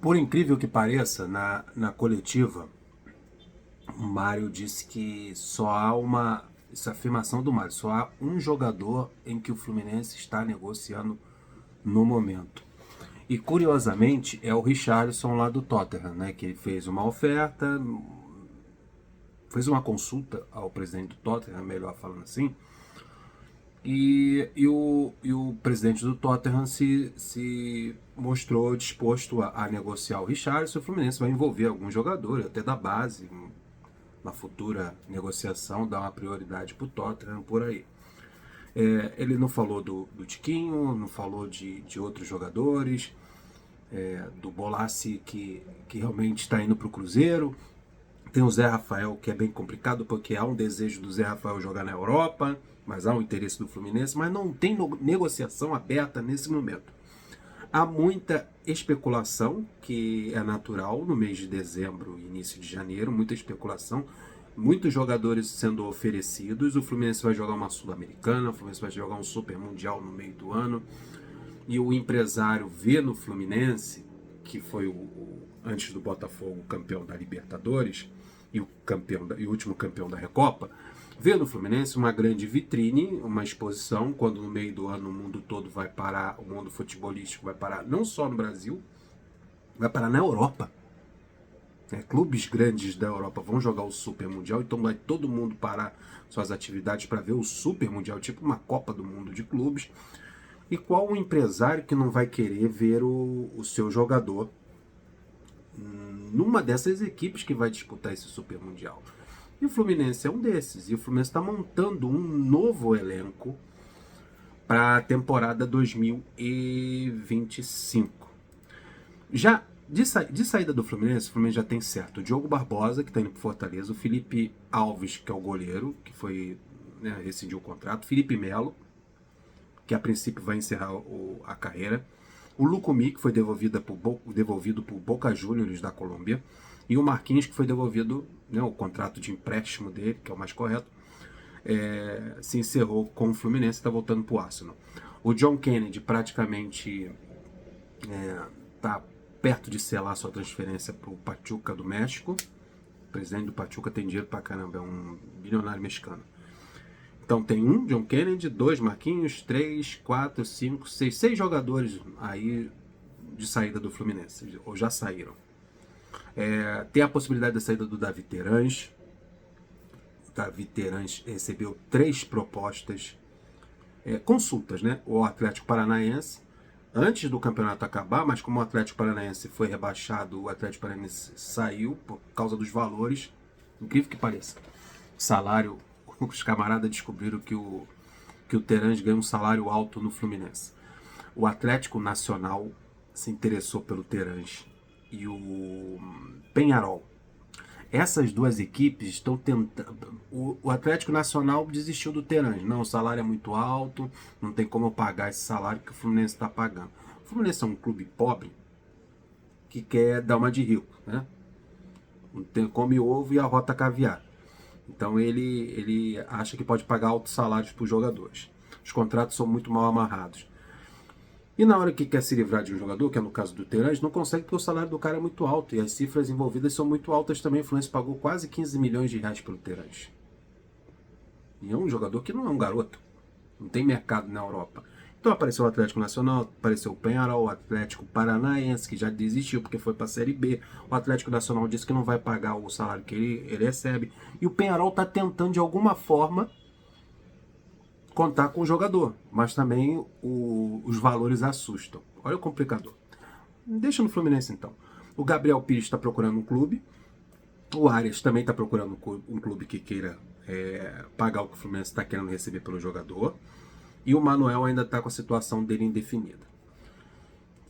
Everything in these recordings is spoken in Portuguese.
Por incrível que pareça, na coletiva, o Mário disse que só há uma. Essa afirmação do Mário, só há um jogador em que o Fluminense está negociando no momento. E curiosamente é o Richarlison lá do Tottenham, né? Que ele fez uma oferta, fez uma consulta ao presidente do Tottenham, melhor falando assim, e o presidente do Tottenham se mostrou disposto a negociar o Richarlison. O Fluminense vai envolver alguns jogadores, até da base, na futura negociação, dar uma prioridade para o Tottenham por aí. Ele não falou do Tiquinho, não falou de outros jogadores, do Bolassi que realmente está indo para o Cruzeiro. Tem o Zé Rafael, que é bem complicado, porque há um desejo do Zé Rafael jogar na Europa, mas há um interesse do Fluminense, mas não tem negociação aberta nesse momento. Há muita especulação, que é natural no mês de dezembro e início de janeiro, muita especulação, muitos jogadores sendo oferecidos. O Fluminense vai jogar uma Sul-Americana, o Fluminense vai jogar um Super Mundial no meio do ano, e o empresário vê no Fluminense, que foi antes do Botafogo campeão da Libertadores e o último campeão da Recopa, vê no Fluminense uma grande vitrine, uma exposição, quando no meio do ano o mundo todo vai parar, o mundo futebolístico vai parar não só no Brasil, vai parar na Europa. Clubes grandes da Europa vão jogar o Super Mundial, então vai todo mundo parar suas atividades para ver o Super Mundial, tipo uma Copa do Mundo de clubes. E qual o empresário que não vai querer ver o seu jogador numa dessas equipes que vai disputar esse Super Mundial? E o Fluminense é um desses. E o Fluminense está montando um novo elenco para a temporada 2025. Já de saída do Fluminense, o Fluminense já tem certo o Diogo Barbosa, que está indo para Fortaleza, o Felipe Alves, que é o goleiro, que foi, rescindiu o contrato, Felipe Melo, que a princípio vai encerrar a carreira, o Lucumi, que foi devolvido por Boca Juniors da Colômbia, e o Marquinhos, que foi devolvido, o contrato de empréstimo dele, que é o mais correto, se encerrou com o Fluminense e está voltando para o Arsenal. O John Kennedy praticamente está perto de selar sua transferência para o Pachuca do México. O presidente do Pachuca tem dinheiro pra caramba, é um bilionário mexicano. Então tem John Kennedy, 2 Marquinhos, 3, 4, 5, 6, 6 jogadores aí de saída do Fluminense, ou já saíram. Tem a possibilidade da saída do Davi Terãs. O Davi Terãs recebeu 3 propostas, consultas, né? O Atlético Paranaense, antes do campeonato acabar, mas como o Atlético Paranaense foi rebaixado, o Atlético Paranaense saiu por causa dos valores, incrível que pareça. Salário, os camaradas descobriram que o Terãs ganha um salário alto no Fluminense. O Atlético Nacional se interessou pelo Terãs e o Peñarol. Essas duas equipes estão tentando. O Atlético Nacional desistiu do Terãs. Não, o salário é muito alto, não tem como eu pagar esse salário que o Fluminense está pagando. O Fluminense é um clube pobre que quer dar uma de rico, né? Come ovo e arrota caviar. Então ele acha que pode pagar altos salários para os jogadores. Os contratos são muito mal amarrados. E na hora que quer se livrar de um jogador, que é no caso do Terãs, não consegue porque o salário do cara é muito alto. E as cifras envolvidas são muito altas também. O Fluminense pagou quase 15 milhões de reais pelo Terãs. E é um jogador que não é um garoto. Não tem mercado na Europa. Então apareceu o Atlético Nacional, apareceu o Peñarol, o Atlético Paranaense, que já desistiu porque foi para a Série B. O Atlético Nacional disse que não vai pagar o salário que ele recebe. E o Peñarol está tentando de alguma forma contar com o jogador, mas também os valores assustam. Olha o complicador. Deixa no Fluminense então. O Gabriel Pires está procurando um clube. O Arias também está procurando um clube que queira pagar o que o Fluminense está querendo receber pelo jogador. E o Manuel ainda está com a situação dele indefinida.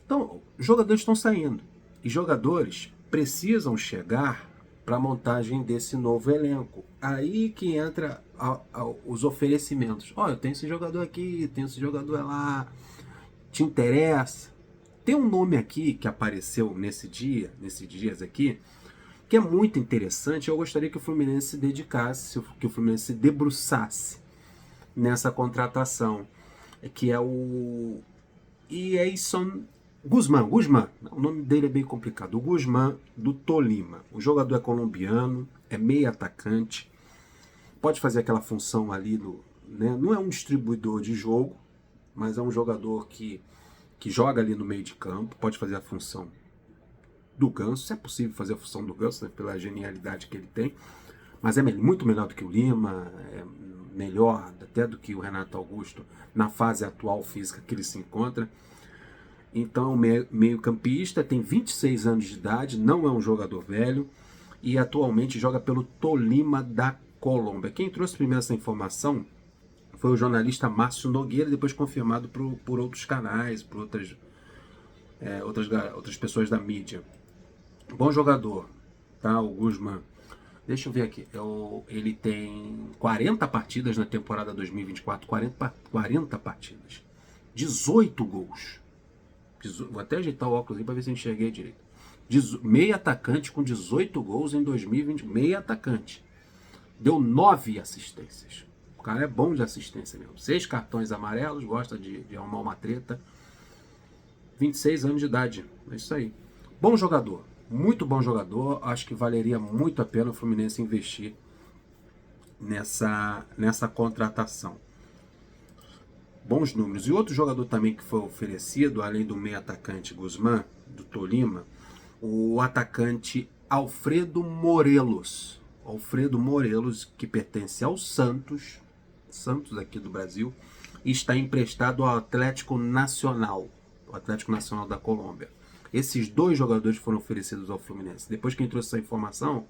Então, jogadores estão saindo. E jogadores precisam chegar para a montagem desse novo elenco. Aí que entra os oferecimentos. Eu tenho esse jogador aqui, tenho esse jogador lá. Te interessa? Tem um nome aqui que apareceu nesses dias aqui, que é muito interessante. Eu gostaria que o Fluminense se dedicasse, que o Fluminense se debruçasse nessa contratação, que é o Eison Guzmán, o nome dele é bem complicado. O Guzmán do Tolima. O jogador é colombiano, é meio atacante, pode fazer aquela função ali né? Não é um distribuidor de jogo, mas é um jogador que joga ali no meio de campo, pode fazer a função do Ganso, se é possível fazer a função do Ganso, né, pela genialidade que ele tem, mas é muito melhor do que o Lima, é melhor até do que o Renato Augusto na fase atual física que ele se encontra. Então é um meio-campista, tem 26 anos de idade, não é um jogador velho e atualmente joga pelo Tolima da Colômbia. Quem trouxe primeiro essa informação foi o jornalista Márcio Nogueira, depois confirmado por outros canais, por outras pessoas da mídia. Bom jogador, tá? O Guzmán. Deixa eu ver aqui. Ele tem 40 partidas na temporada 2024. 40 partidas. 18 gols. Vou até ajeitar o óculos aí para ver se eu enxerguei direito. Meio atacante com 18 gols em 2020. Meio atacante. Deu 9 assistências. O cara é bom de assistência mesmo. 6 cartões amarelos, gosta de arrumar uma treta. 26 anos de idade. É isso aí. Bom jogador. Muito bom jogador. Acho que valeria muito a pena o Fluminense investir nessa contratação. Bons números. E outro jogador também que foi oferecido, além do meio atacante Guzmán, do Tolima, o atacante Alfredo Morelos. Alfredo Morelos, que pertence ao Santos aqui do Brasil, e está emprestado ao Atlético Nacional, o Atlético Nacional da Colômbia. Esses dois jogadores foram oferecidos ao Fluminense. Depois quem trouxe essa informação,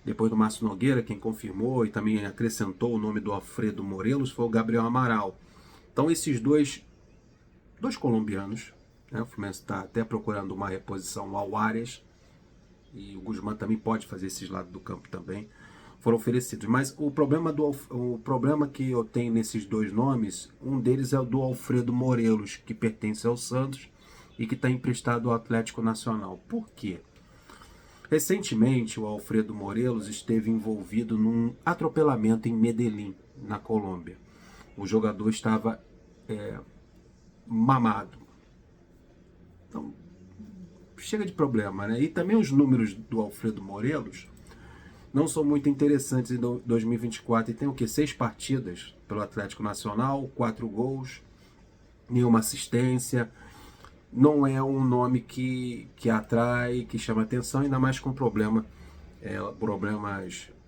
depois do Márcio Nogueira, quem confirmou e também acrescentou o nome do Alfredo Morelos, foi o Gabriel Amaral. Então esses dois colombianos, né, o Fluminense está até procurando uma reposição ao Arias, e o Guzmán também pode fazer esses lados do campo também, foram oferecidos. Mas o problema que eu tenho nesses dois nomes, um deles é o do Alfredo Morelos, que pertence ao Santos e que está emprestado ao Atlético Nacional. Por quê? Recentemente, o Alfredo Morelos esteve envolvido num atropelamento em Medellín, na Colômbia. O jogador estava mamado. Então, chega de problema, né? E também os números do Alfredo Morelos não são muito interessantes em 2024. E tem o quê? 6 partidas pelo Atlético Nacional, 4 gols, nenhuma assistência. Não é um nome que atrai, que chama atenção, ainda mais com problemas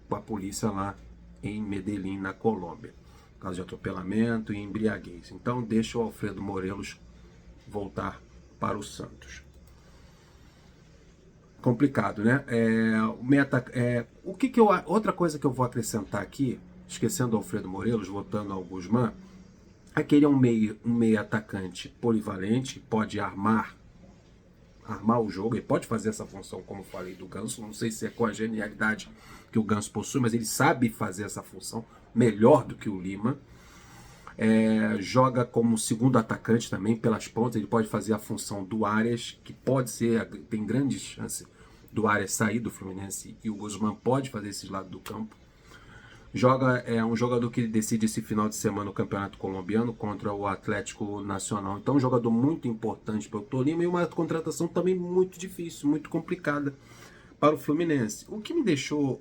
com a polícia lá em Medellín, na Colômbia. Caso de atropelamento e embriaguez. Então deixa o Alfredo Morelos voltar para o Santos. Complicado, né? Outra coisa que eu vou acrescentar aqui, esquecendo o Alfredo Morelos, voltando ao Guzmán, é que ele é um meio atacante polivalente, pode armar o jogo, ele pode fazer essa função, como eu falei, do Ganso. Não sei se é com a genialidade que o Ganso possui, mas ele sabe fazer essa função melhor do que o Lima. Joga como segundo atacante também pelas pontas, ele pode fazer a função do Arias, que tem grandes chances do Arias sair do Fluminense, e o Guzmán pode fazer esses lados do campo. É um jogador que decide esse final de semana o Campeonato Colombiano contra o Atlético Nacional. Então, um jogador muito importante para o Tolima e uma contratação também muito difícil, muito complicada para o Fluminense. O que me deixou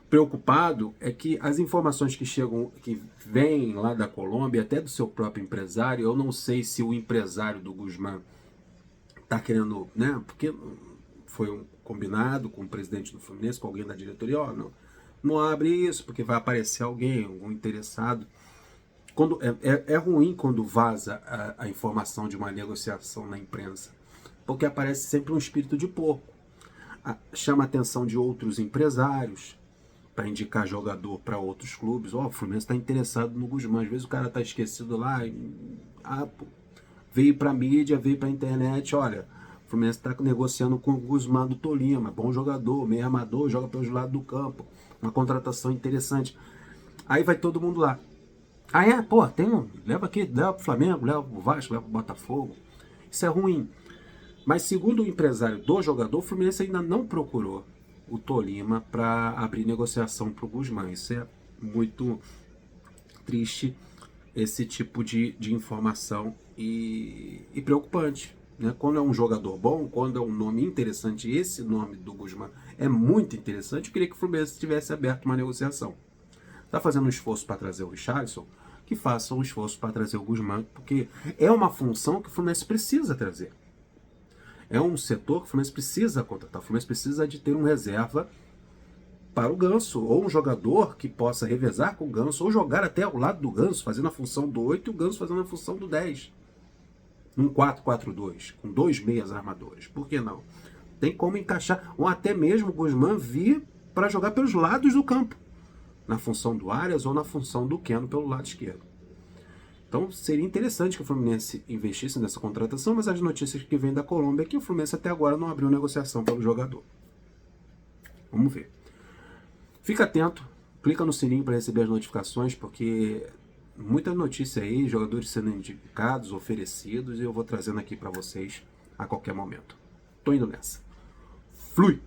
preocupado é que as informações que vêm lá da Colômbia, até do seu próprio empresário, eu não sei se o empresário do Guzmán está querendo, né? Porque foi um combinado com o presidente do Fluminense, com alguém da diretoria, não abre isso, porque vai aparecer algum interessado. É ruim quando vaza a informação de uma negociação na imprensa, porque aparece sempre um espírito de porco. Chama a atenção de outros empresários para indicar jogador para outros clubes. O Fluminense está interessado no Guzmán. Às vezes o cara está esquecido lá. Veio para a mídia, veio para a internet. Olha, o Fluminense está negociando com o Guzmán do Tolima. Bom jogador, meio armador, joga pelos lados do campo. Uma contratação interessante. Aí vai todo mundo lá. Leva aqui, leva pro Flamengo, leva pro Vasco, leva pro Botafogo. Isso é ruim. Mas segundo o empresário do jogador, o Fluminense ainda não procurou o Tolima para abrir negociação para o Guzmán. Isso é muito triste, esse tipo de informação e preocupante. Né? Quando é um jogador bom, quando é um nome interessante, esse nome do Guzmán é muito interessante, eu queria que o Fluminense tivesse aberto uma negociação. Está fazendo um esforço para trazer o Richarlison, que faça um esforço para trazer o Guzmán, porque é uma função que o Fluminense precisa trazer. É um setor que o Fluminense precisa contratar. O Fluminense precisa de ter um reserva para o Ganso, ou um jogador que possa revezar com o Ganso, ou jogar até ao lado do Ganso, fazendo a função do 8 e o Ganso fazendo a função do 10. Num 4-4-2, com 2 meias armadores. Por que não? Tem como encaixar, ou até mesmo o Guzmán vir para jogar pelos lados do campo, na função do Arias ou na função do Keno pelo lado esquerdo. Então seria interessante que o Fluminense investisse nessa contratação, mas as notícias que vêm da Colômbia é que o Fluminense até agora não abriu negociação pelo jogador. Vamos ver. Fica atento, clica no sininho para receber as notificações, porque muita notícia aí, jogadores sendo indicados, oferecidos, e eu vou trazendo aqui para vocês a qualquer momento. Tô indo nessa. Flui!